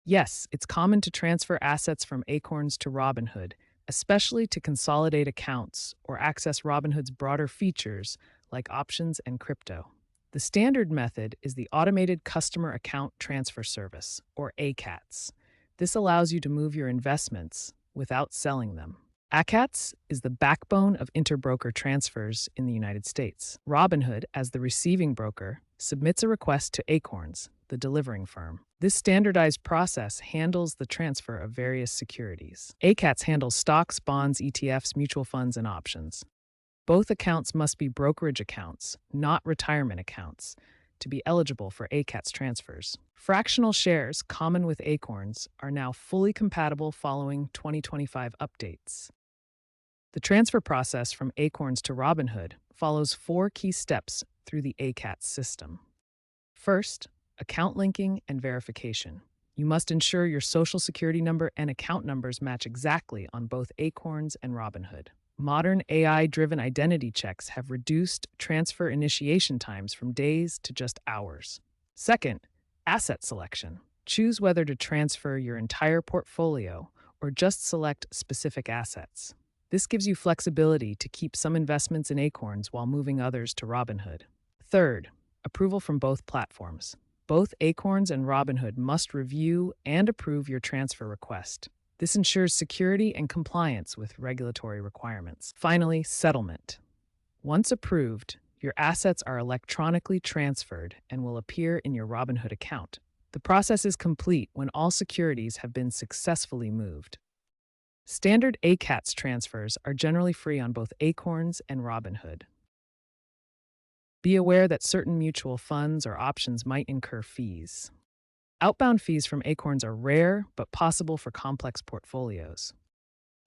Yes, it's common to transfer assets from Acorns to Robinhood, especially to consolidate accounts or access Robinhood's broader features like options and crypto. The standard method is the Automated Customer Account Transfer Service, or ACATS. This allows you to move your investments without selling them. ACATS is the backbone of interbroker transfers in the United States. Robinhood, as the receiving broker, submits a request to Acorns, the delivering firm. This standardized process handles the transfer of various securities. ACATS handles stocks, bonds, ETFs, mutual funds, and options. Both accounts must be brokerage accounts, not retirement accounts, to be eligible for ACATS transfers. Fractional shares, common with Acorns, are now fully compatible following 2025 updates. The transfer process from Acorns to Robinhood follows 4 key steps through the ACATS system. First, account linking and verification. You must ensure your social security number and account numbers match exactly on both Acorns and Robinhood. Modern AI-driven identity checks have reduced transfer initiation times from days to just hours. Second, asset selection. Choose whether to transfer your entire portfolio or just select specific assets. This gives you flexibility to keep some investments in Acorns while moving others to Robinhood. Third, approval from both platforms. Both Acorns and Robinhood must review and approve your transfer request. This ensures security and compliance with regulatory requirements. Finally, settlement. Once approved, your assets are electronically transferred and will appear in your Robinhood account. The process is complete when all securities have been successfully moved. Standard ACATS transfers are generally free on both Acorns and Robinhood. Be aware that certain mutual funds or options might incur fees. Outbound fees from Acorns are rare but possible for complex portfolios.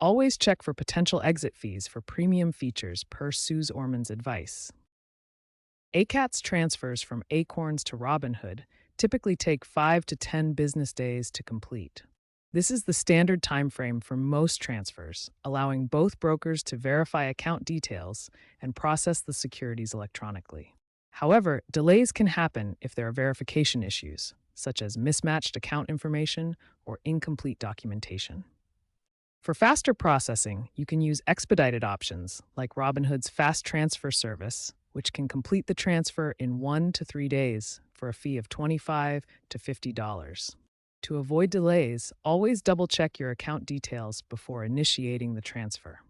Always check for potential exit fees for premium features per Suze Orman's advice. ACATS transfers from Acorns to Robinhood typically take 5 to 10 business days to complete. This is the standard timeframe for most transfers, allowing both brokers to verify account details and process the securities electronically. However, delays can happen if there are verification issues, such as mismatched account information or incomplete documentation. For faster processing, you can use expedited options like Robinhood's Fast Transfer service, which can complete the transfer in 1 to 3 days for a fee of $25 to $50. To avoid delays, always double-check your account details before initiating the transfer.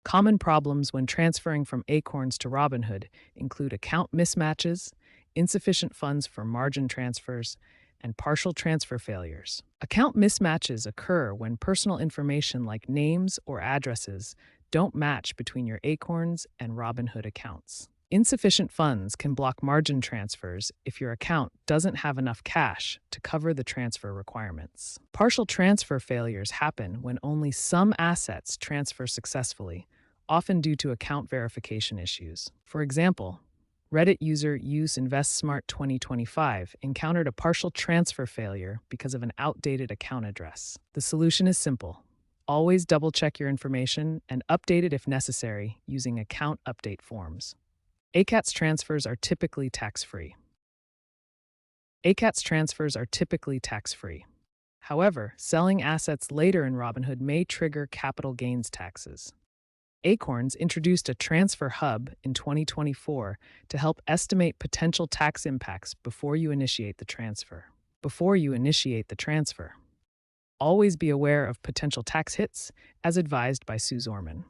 Common problems when transferring from Acorns to Robinhood include account mismatches, insufficient funds for margin transfers, and partial transfer failures. Account mismatches occur when personal information like names or addresses don't match between your Acorns and Robinhood accounts. Insufficient funds can block margin transfers if your account doesn't have enough cash to cover the transfer requirements. Partial transfer failures happen when only some assets transfer successfully, often due to account verification issues. For example, Reddit user UseInvestSmart 2025 encountered a partial transfer failure because of an outdated account address. The solution is simple. Always double-check your information and update it if necessary using account update forms. ACATS transfers are typically tax-free. ACATS transfers are typically tax-free. However, selling assets later in Robinhood may trigger capital gains taxes. Acorns introduced a transfer hub in 2024 to help estimate potential tax impacts before you initiate the transfer. Always be aware of potential tax hits, as advised by Suze Orman.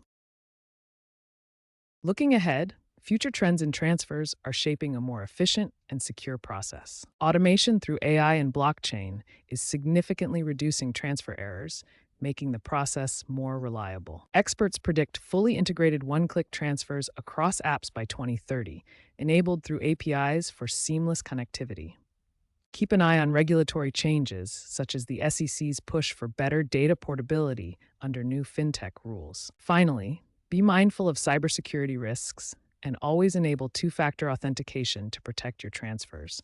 Looking ahead, future trends in transfers are shaping a more efficient and secure process. Automation through AI and blockchain is significantly reducing transfer errors, making the process more reliable. Experts predict fully integrated one-click transfers across apps by 2030, enabled through APIs for seamless connectivity. Keep an eye on regulatory changes, such as the SEC's push for better data portability under new fintech rules. Finally, be mindful of cybersecurity risks and always enable two-factor authentication to protect your transfers.